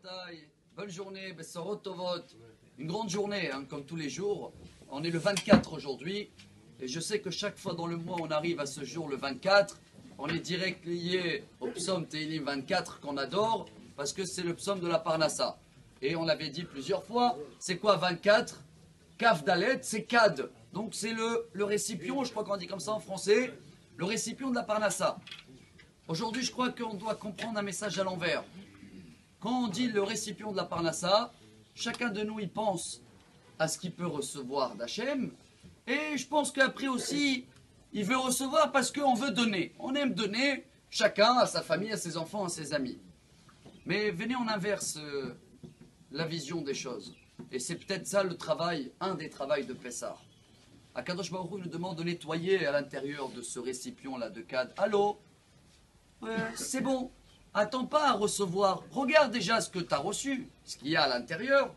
Rabotai, bonne journée, Bessorot Tovot. Une grande journée, hein, comme tous les jours. On est le 24 aujourd'hui. Et je sais que chaque fois dans le mois, on arrive à ce jour, le 24. On est direct lié au psaume Tehillim 24 qu'on adore, parce que c'est le psaume de la Parnassa. Et on l'avait dit plusieurs fois, c'est quoi 24? Kaf Dalet, c'est Kad. Donc c'est le récipient, je crois qu'on dit comme ça en français, le récipient de la Parnassa. Aujourd'hui, je crois qu'on doit comprendre un message à l'envers. Quand on dit le récipient de la Parnassa, chacun de nous y pense à ce qu'il peut recevoir d'Hachem. Et je pense qu'après aussi, il veut recevoir parce qu'on veut donner. On aime donner, chacun à sa famille, à ses enfants, à ses amis. Mais venez, on inverse la vision des choses. Et c'est peut-être ça le travail, un des travails de Pessah. Akadosh Baruch Hu nous demande de nettoyer à l'intérieur de ce récipient-là de Kad. Allô, c'est bon, attends pas à recevoir. Regarde déjà ce que tu as reçu, ce qu'il y a à l'intérieur.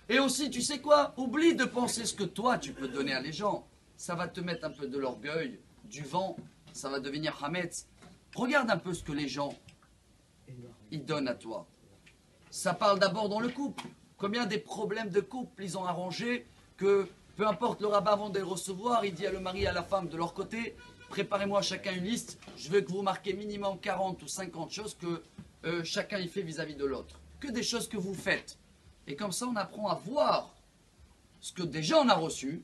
Et aussi, tu sais quoi? Oublie de penser ce que toi, tu peux donner à les gens. Ça va te mettre un peu de l'orgueil, du vent, ça va devenir Hametz. Regarde un peu ce que les gens, ils donnent à toi. Ça parle d'abord dans le couple. Combien des problèmes de couple ils ont arrangé que, peu importe le rabbin avant de les recevoir, il dit à le mari et à la femme de leur côté, préparez-moi chacun une liste, je veux que vous marquez minimum 40 ou 50 choses que chacun y fait vis-à-vis de l'autre. Que des choses que vous faites. Et comme ça, on apprend à voir ce que déjà on a reçu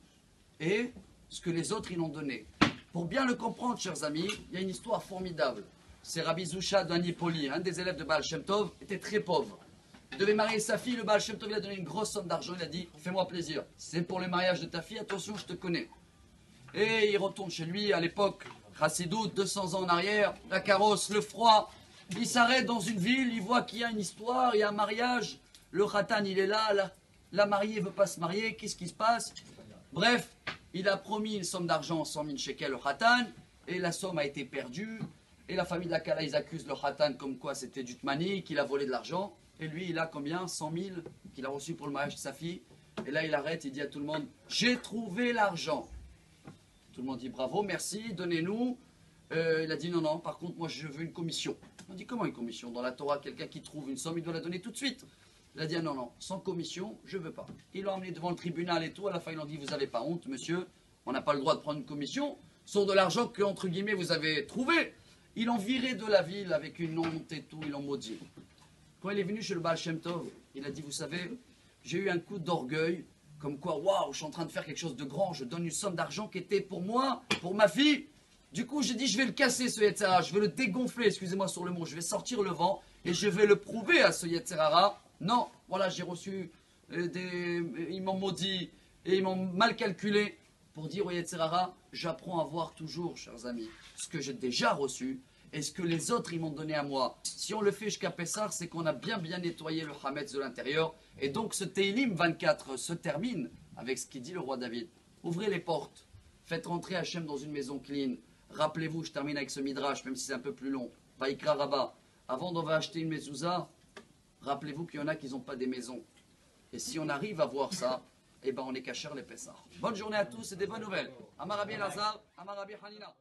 et ce que les autres ils ont donné. Pour bien le comprendre, chers amis, il y a une histoire formidable. C'est Rabbi Zusha d'Anipoli, un des élèves de Baal Shem Tov, était très pauvre. Il devait marier sa fille, le Baal Shem Tov lui a donné une grosse somme d'argent, il a dit, fais-moi plaisir, c'est pour le mariage de ta fille, attention, je te connais. Et il retourne chez lui, à l'époque, Chassidut, 200 ans en arrière, la carrosse, le froid, il s'arrête dans une ville, il voit qu'il y a une histoire, il y a un mariage, le khatan il est là, la mariée ne veut pas se marier, qu'est-ce qui se passe? Bref, il a promis une somme d'argent, 100 000 shekels au khatan, et la somme a été perdue, et la famille de la Kala, ils accusent le khatan comme quoi c'était du tmani, qu'il a volé de l'argent, et lui il a combien? 100 000 qu'il a reçu pour le mariage de sa fille, et là il arrête, il dit à tout le monde, j'ai trouvé l'argent. Tout le monde dit bravo, merci, donnez-nous. Il a dit non, non, par contre moi je veux une commission. On dit comment une commission? Dans la Torah, quelqu'un qui trouve une somme, il doit la donner tout de suite. Il a dit ah, non, non, sans commission, je ne veux pas. Ils l'ont emmené devant le tribunal et tout. À la fin, ils ont dit vous n'avez pas honte, monsieur, on n'a pas le droit de prendre une commission sur de l'argent que, entre guillemets, vous avez trouvé. Ils l'ont viré de la ville avec une honte et tout, ils l'ont maudit. Quand il est venu chez le Baal Shem Tov, il a dit vous savez, j'ai eu un coup d'orgueil, comme quoi, waouh, je suis en train de faire quelque chose de grand, je donne une somme d'argent qui était pour moi, pour ma fille. Du coup, j'ai dit je vais le casser ce Yetzirah, je vais le dégonfler, excusez-moi sur le mot, je vais sortir le vent et je vais le prouver à ce Yetzirah. Non, voilà, j'ai reçu ils m'ont maudit et ils m'ont mal calculé. Pour dire au Yetzirah, j'apprends à voir toujours, chers amis, ce que j'ai déjà reçu et ce que les autres ils m'ont donné à moi. Si on le fait jusqu'à Pessah, c'est qu'on a bien nettoyé le Hametz de l'intérieur. Et donc ce Tehillim 24 se termine avec ce qu'il dit le roi David. Ouvrez les portes, faites rentrer Hachem dans une maison clean. Rappelez-vous, je termine avec ce midrash, même si c'est un peu plus long. Vaikra Rabba, avant d'on va acheter une mezouza, rappelez-vous qu'il y en a qui n'ont pas des maisons. Et si on arrive à voir ça, eh ben on est cachère les Pessah. Bonne journée à tous et des bonnes nouvelles. Amar Rabbi Elazar, Amar Rabbi Hanina.